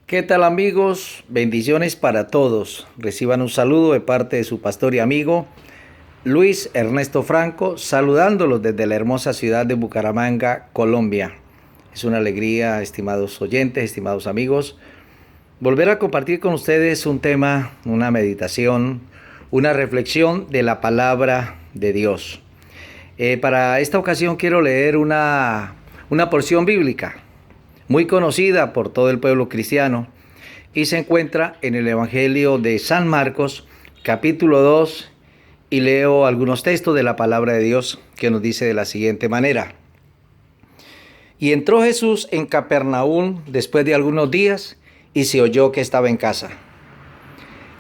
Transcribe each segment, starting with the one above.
¿Qué tal amigos? Bendiciones para todos. Reciban un saludo de parte de su pastor y amigo Luis Ernesto Franco, saludándolos desde la hermosa ciudad de Bucaramanga, Colombia. Es una alegría, estimados oyentes, estimados amigos, volver a compartir con ustedes un tema, una meditación, una reflexión de la palabra de Dios. Para esta ocasión quiero leer una porción bíblica muy conocida por todo el pueblo cristiano y se encuentra en el Evangelio de San Marcos, capítulo 2, y leo algunos textos de la palabra de Dios que nos dice de la siguiente manera. Y entró Jesús en Capernaum después de algunos días y se oyó que estaba en casa.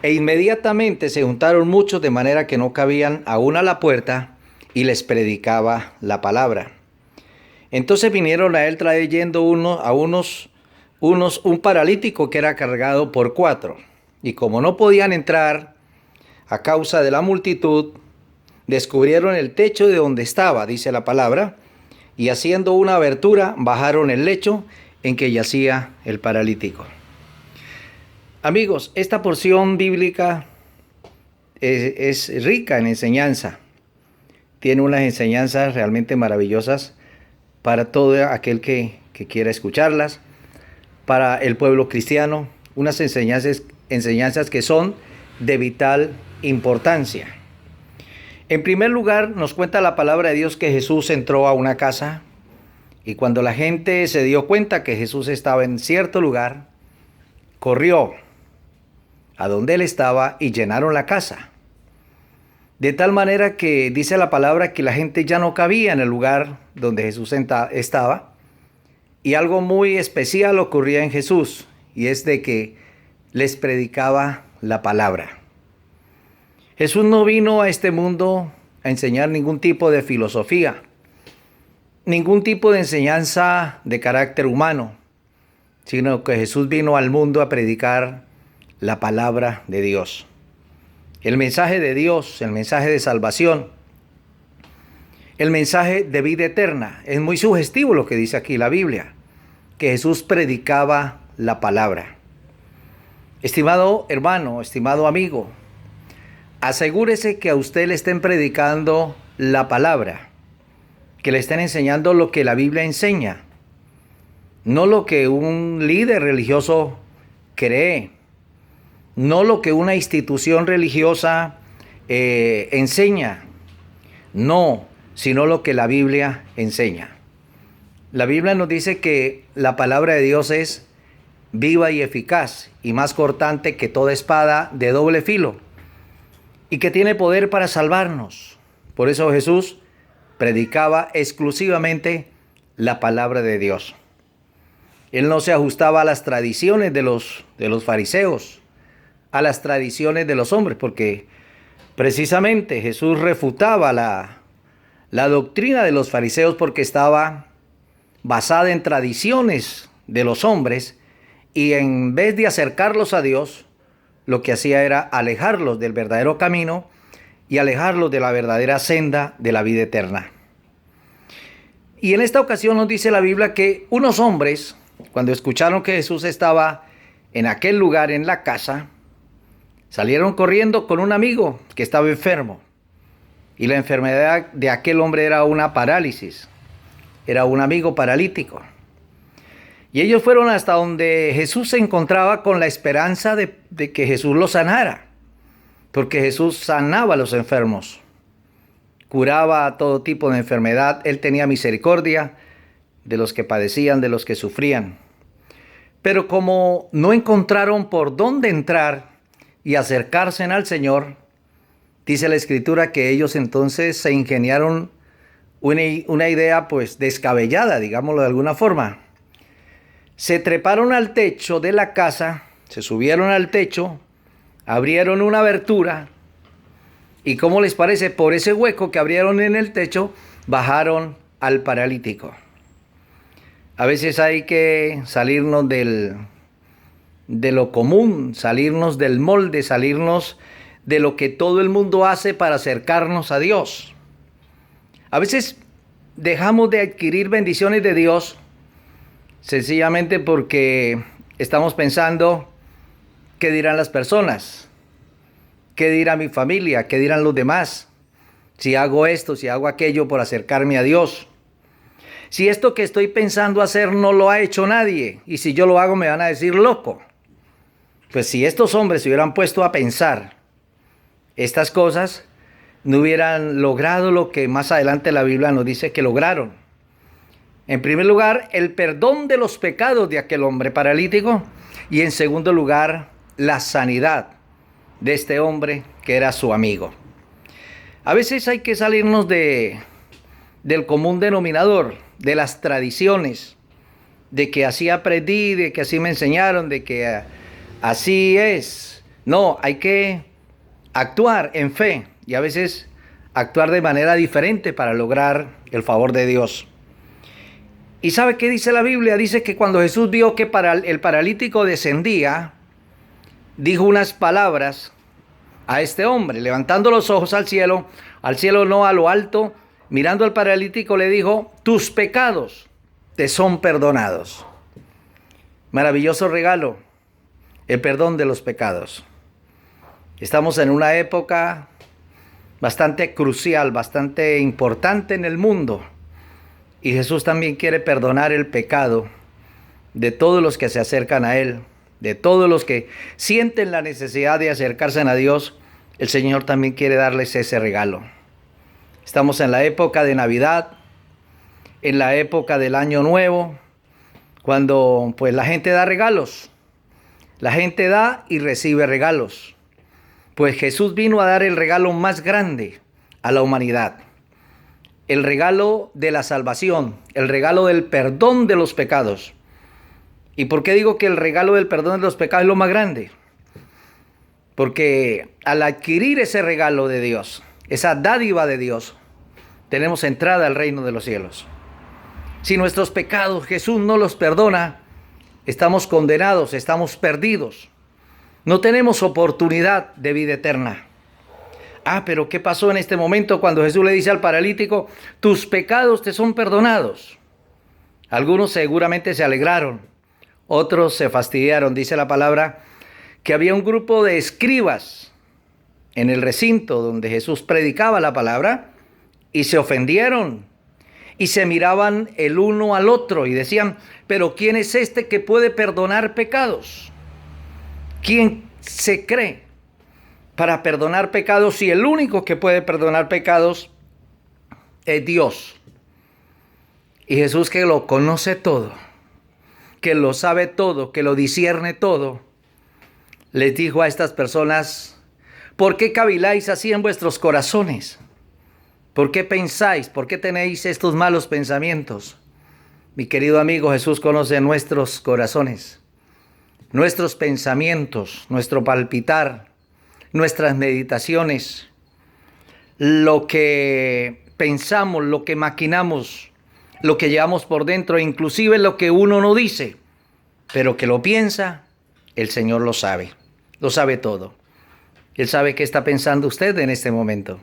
E inmediatamente se juntaron muchos de manera que no cabían aún a la puerta y les predicaba la palabra. Entonces vinieron a él trayendo un paralítico que era cargado por 4. Y como no podían entrar a causa de la multitud, descubrieron el techo de donde estaba, dice la palabra, y haciendo una abertura, bajaron el lecho en que yacía el paralítico. Amigos, esta porción bíblica es rica en enseñanza. Tiene unas enseñanzas realmente maravillosas para todo aquel que quiera escucharlas, para el pueblo cristiano, unas enseñanzas que son de vital importancia. En primer lugar, nos cuenta la palabra de Dios que Jesús entró a una casa y cuando la gente se dio cuenta que Jesús estaba en cierto lugar, corrió a donde él estaba y llenaron la casa. De tal manera que dice la palabra que la gente ya no cabía en el lugar donde Jesús estaba. Y algo muy especial ocurría en Jesús, y es de que les predicaba la palabra. Jesús no vino a este mundo a enseñar ningún tipo de filosofía, ningún tipo de enseñanza de carácter humano, sino que Jesús vino al mundo a predicar la palabra de Dios. El mensaje de Dios, el mensaje de salvación, el mensaje de vida eterna. Es muy sugestivo lo que dice aquí la Biblia, que Jesús predicaba la palabra. Estimado hermano, estimado amigo, asegúrese que a usted le estén predicando la palabra, que le estén enseñando lo que la Biblia enseña, no lo que un líder religioso cree, no lo que una institución religiosa enseña, no, sino lo que la Biblia enseña. La Biblia nos dice que la palabra de Dios es viva y eficaz y más cortante que toda espada de doble filo y que tiene poder para salvarnos. Por eso Jesús predicaba exclusivamente la palabra de Dios. Él no se ajustaba a las tradiciones de los fariseos, a las tradiciones de los hombres, porque precisamente Jesús refutaba la doctrina de los fariseos porque estaba basada en tradiciones de los hombres y en vez de acercarlos a Dios, lo que hacía era alejarlos del verdadero camino y alejarlos de la verdadera senda de la vida eterna. Y en esta ocasión nos dice la Biblia que unos hombres, cuando escucharon que Jesús estaba en aquel lugar, en la casa, salieron corriendo con un amigo que estaba enfermo. Y la enfermedad de aquel hombre era una parálisis. Era un amigo paralítico. Y ellos fueron hasta donde Jesús se encontraba con la esperanza de que Jesús los sanara. Porque Jesús sanaba a los enfermos. Curaba todo tipo de enfermedad. Él tenía misericordia de los que padecían, de los que sufrían. Pero como no encontraron por dónde entrar y acercarse al Señor, dice la Escritura que ellos entonces se ingeniaron una idea pues descabellada, digámoslo de alguna forma. Se treparon al techo de la casa, se subieron al techo, abrieron una abertura y ¿cómo les parece? Por ese hueco que abrieron en el techo, bajaron al paralítico. A veces hay que salirnos de lo común, salirnos del molde, salirnos de lo que todo el mundo hace para acercarnos a Dios. A veces dejamos de adquirir bendiciones de Dios sencillamente porque estamos pensando, ¿qué dirán las personas? ¿Qué dirá mi familia? ¿Qué dirán los demás? Si hago esto, si hago aquello por acercarme a Dios. Si esto que estoy pensando hacer no lo ha hecho nadie, y si yo lo hago me van a decir loco. Pues si estos hombres se hubieran puesto a pensar estas cosas, no hubieran logrado lo que más adelante la Biblia nos dice que lograron. En primer lugar, el perdón de los pecados de aquel hombre paralítico, y en segundo lugar, la sanidad de este hombre que era su amigo. A veces hay que salirnos del común denominador, de las tradiciones, de que así aprendí, de que así me enseñaron, de que así es. No, hay que actuar en fe y a veces actuar de manera diferente para lograr el favor de Dios. ¿Y sabe qué dice la Biblia? Dice que cuando Jesús vio que el paralítico descendía, dijo unas palabras a este hombre, levantando los ojos al cielo no a lo alto, mirando al paralítico le dijo, tus pecados te son perdonados. Maravilloso regalo, el perdón de los pecados. Estamos en una época bastante crucial, bastante importante en el mundo. Y Jesús también quiere perdonar el pecado de todos los que se acercan a Él, de todos los que sienten la necesidad de acercarse a Dios. El Señor también quiere darles ese regalo. Estamos en la época de Navidad, en la época del Año Nuevo, cuando pues la gente da regalos. La gente da y recibe regalos. Pues Jesús vino a dar el regalo más grande a la humanidad. El regalo de la salvación, el regalo del perdón de los pecados. ¿Y por qué digo que el regalo del perdón de los pecados es lo más grande? Porque al adquirir ese regalo de Dios, esa dádiva de Dios, tenemos entrada al reino de los cielos. Si nuestros pecados Jesús no los perdona, estamos condenados, estamos perdidos. No tenemos oportunidad de vida eterna. Pero ¿qué pasó en este momento cuando Jesús le dice al paralítico, tus pecados te son perdonados? Algunos seguramente se alegraron, otros se fastidiaron. Dice la palabra que había un grupo de escribas en el recinto donde Jesús predicaba la palabra y se ofendieron y se miraban el uno al otro y decían, pero ¿quién es este que puede perdonar pecados? ¿Quién se cree para perdonar pecados si el único que puede perdonar pecados es Dios? Y Jesús, que lo conoce todo, que lo sabe todo, que lo discierne todo, les dijo a estas personas, ¿por qué caviláis así en vuestros corazones? ¿Por qué pensáis? ¿Por qué tenéis estos malos pensamientos? Mi querido amigo, Jesús conoce nuestros corazones, nuestros pensamientos, nuestro palpitar, nuestras meditaciones, lo que pensamos, lo que maquinamos, lo que llevamos por dentro, inclusive lo que uno no dice, pero que lo piensa, el Señor lo sabe todo. Él sabe qué está pensando usted en este momento.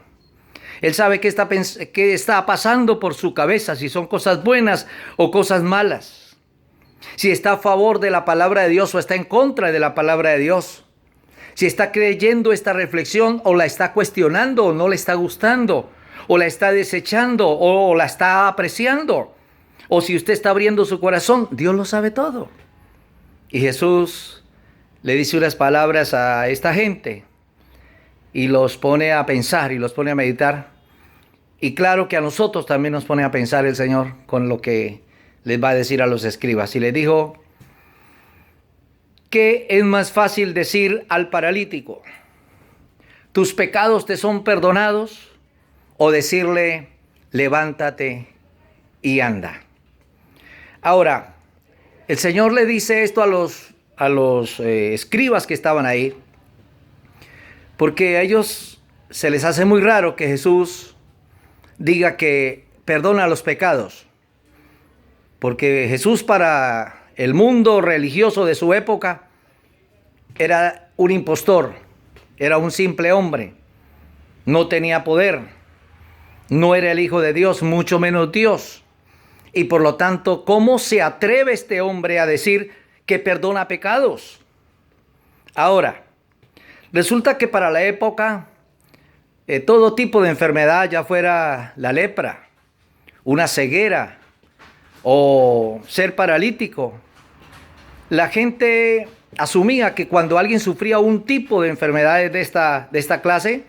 Él sabe qué está pasando por su cabeza, si son cosas buenas o cosas malas. Si está a favor de la palabra de Dios o está en contra de la palabra de Dios. Si está creyendo esta reflexión o la está cuestionando o no le está gustando. O la está desechando o la está apreciando. O si usted está abriendo su corazón, Dios lo sabe todo. Y Jesús le dice unas palabras a esta gente y los pone a pensar y los pone a meditar. Y claro que a nosotros también nos pone a pensar el Señor con lo que les va a decir a los escribas. Y les dijo, ¿qué es más fácil decir al paralítico? ¿Tus pecados te son perdonados? O decirle, levántate y anda. Ahora, el Señor le dice esto a los escribas que estaban ahí, porque a ellos se les hace muy raro que Jesús diga que perdona los pecados, porque Jesús para el mundo religioso de su época era un impostor, era un simple hombre, no tenía poder, no era el Hijo de Dios, mucho menos Dios. Y por lo tanto, ¿cómo se atreve este hombre a decir que perdona pecados. Ahora, resulta que para la época, todo tipo de enfermedad, ya fuera la lepra, una ceguera o ser paralítico, la gente asumía que cuando alguien sufría un tipo de enfermedades de esta clase,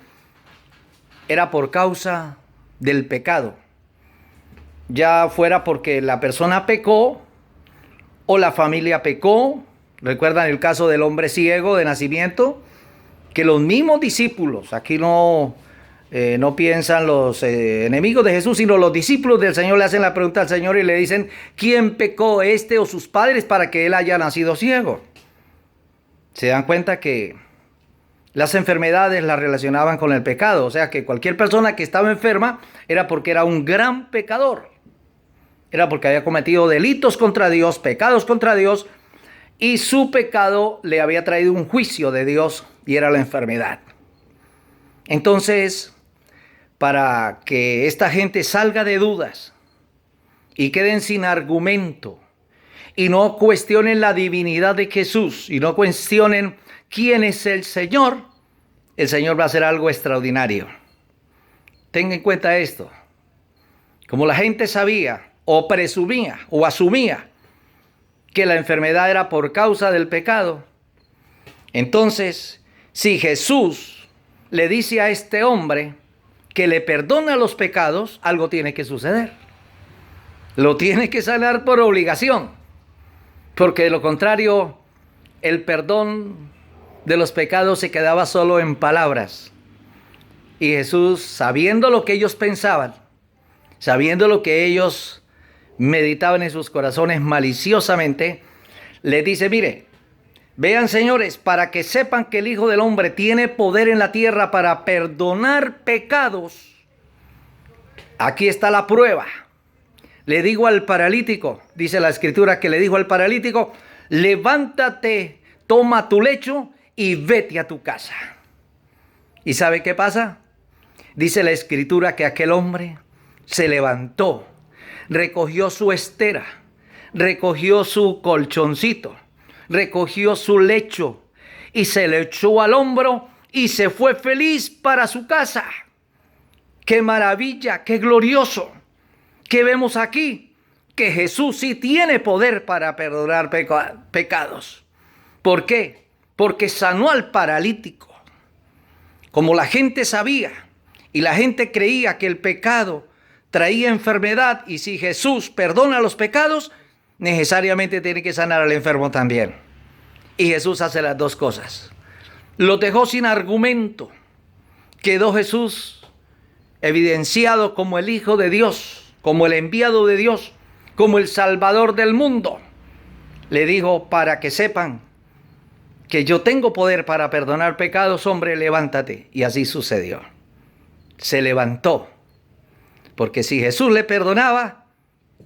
era por causa del pecado. Ya fuera porque la persona pecó o la familia pecó. ¿Recuerdan el caso del hombre ciego de nacimiento? Que los mismos discípulos, aquí no piensan los enemigos de Jesús, sino los discípulos del Señor le hacen la pregunta al Señor y le dicen, ¿quién pecó, este o sus padres, para que él haya nacido ciego? Se dan cuenta que las enfermedades las relacionaban con el pecado, o sea que cualquier persona que estaba enferma era porque era un gran pecador, era porque había cometido delitos contra Dios, pecados contra Dios, y su pecado le había traído un juicio de Dios y era la enfermedad. Entonces, para que esta gente salga de dudas y queden sin argumento y no cuestionen la divinidad de Jesús y no cuestionen quién es el Señor va a hacer algo extraordinario. Tenga en cuenta esto. Como la gente sabía o presumía o asumía que la enfermedad era por causa del pecado, entonces, si Jesús le dice a este hombre que le perdona los pecados, algo tiene que suceder. Lo tiene que sanar por obligación, porque de lo contrario, el perdón de los pecados se quedaba solo en palabras. Y Jesús, sabiendo lo que ellos pensaban, sabiendo lo que ellos meditaban en sus corazones maliciosamente, les dice, mire, vean, señores, para que sepan que el Hijo del Hombre tiene poder en la tierra para perdonar pecados. Aquí está la prueba. Le digo al paralítico, dice la Escritura que le dijo al paralítico, levántate, toma tu lecho y vete a tu casa. ¿Y sabe qué pasa? Dice la Escritura que aquel hombre se levantó, recogió su estera, recogió su colchoncito, recogió su lecho y se le echó al hombro y se fue feliz para su casa. ¡Qué maravilla! ¡Qué glorioso! ¿Qué vemos aquí? Que Jesús sí tiene poder para perdonar pecados. ¿Por qué? Porque sanó al paralítico. Como la gente sabía y la gente creía que el pecado traía enfermedad, y si Jesús perdona los pecados, necesariamente tiene que sanar al enfermo también. Y Jesús hace las dos cosas. Los dejó sin argumento. Quedó Jesús evidenciado como el Hijo de Dios, como el enviado de Dios, como el Salvador del mundo. Le dijo, para que sepan que yo tengo poder para perdonar pecados, hombre, levántate. Y así sucedió. Se levantó. Porque si Jesús le perdonaba,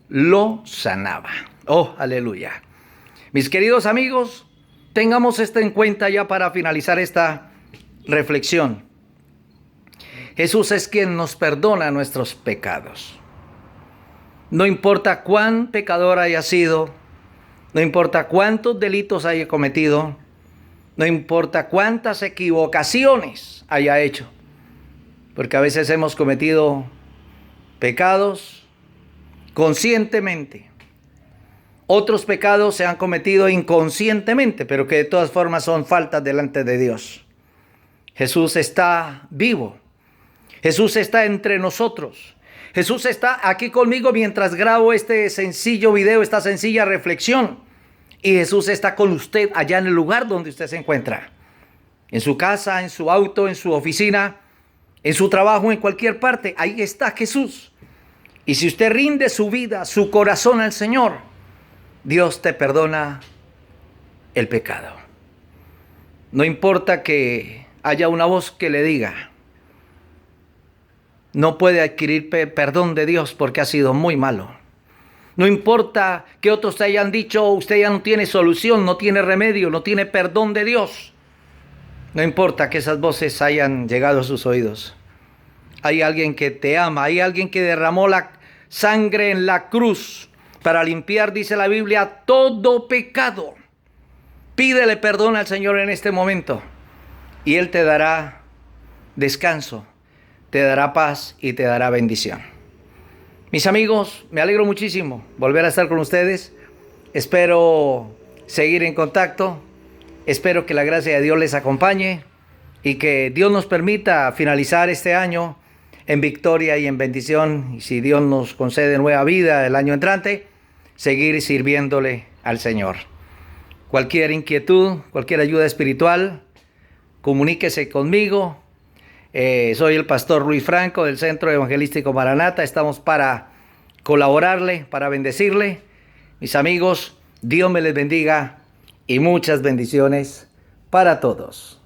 lo sanaba. Oh, aleluya. Mis queridos amigos, tengamos esto en cuenta ya para finalizar esta reflexión. Jesús es quien nos perdona nuestros pecados. No importa cuán pecador haya sido, no importa cuántos delitos haya cometido, no importa cuántas equivocaciones haya hecho, porque a veces hemos cometido pecados conscientemente. Otros pecados se han cometido inconscientemente, pero que de todas formas son faltas delante de Dios. Jesús está vivo. Jesús está entre nosotros. Jesús está aquí conmigo mientras grabo este sencillo video, esta sencilla reflexión. Y Jesús está con usted allá en el lugar donde usted se encuentra. En su casa, en su auto, en su oficina, en su trabajo, en cualquier parte. Ahí está Jesús. Y si usted rinde su vida, su corazón al Señor, Dios te perdona el pecado. No importa que haya una voz que le diga, no puede adquirir perdón de Dios porque ha sido muy malo. No importa que otros te hayan dicho, usted ya no tiene solución, no tiene remedio, no tiene perdón de Dios. No importa que esas voces hayan llegado a sus oídos. Hay alguien que te ama, hay alguien que derramó la sangre en la cruz para limpiar, dice la Biblia, todo pecado. Pídele perdón al Señor en este momento y Él te dará descanso, te dará paz y te dará bendición. Mis amigos, me alegro muchísimo volver a estar con ustedes. Espero seguir en contacto. Espero que la gracia de Dios les acompañe y que Dios nos permita finalizar este año en victoria y en bendición. Y si Dios nos concede nueva vida el año entrante, seguir sirviéndole al Señor. Cualquier inquietud, cualquier ayuda espiritual, comuníquese conmigo. Soy el pastor Luis Franco del Centro Evangelístico Maranata. Estamos para colaborarle, para bendecirle. Mis amigos, Dios me les bendiga y muchas bendiciones para todos.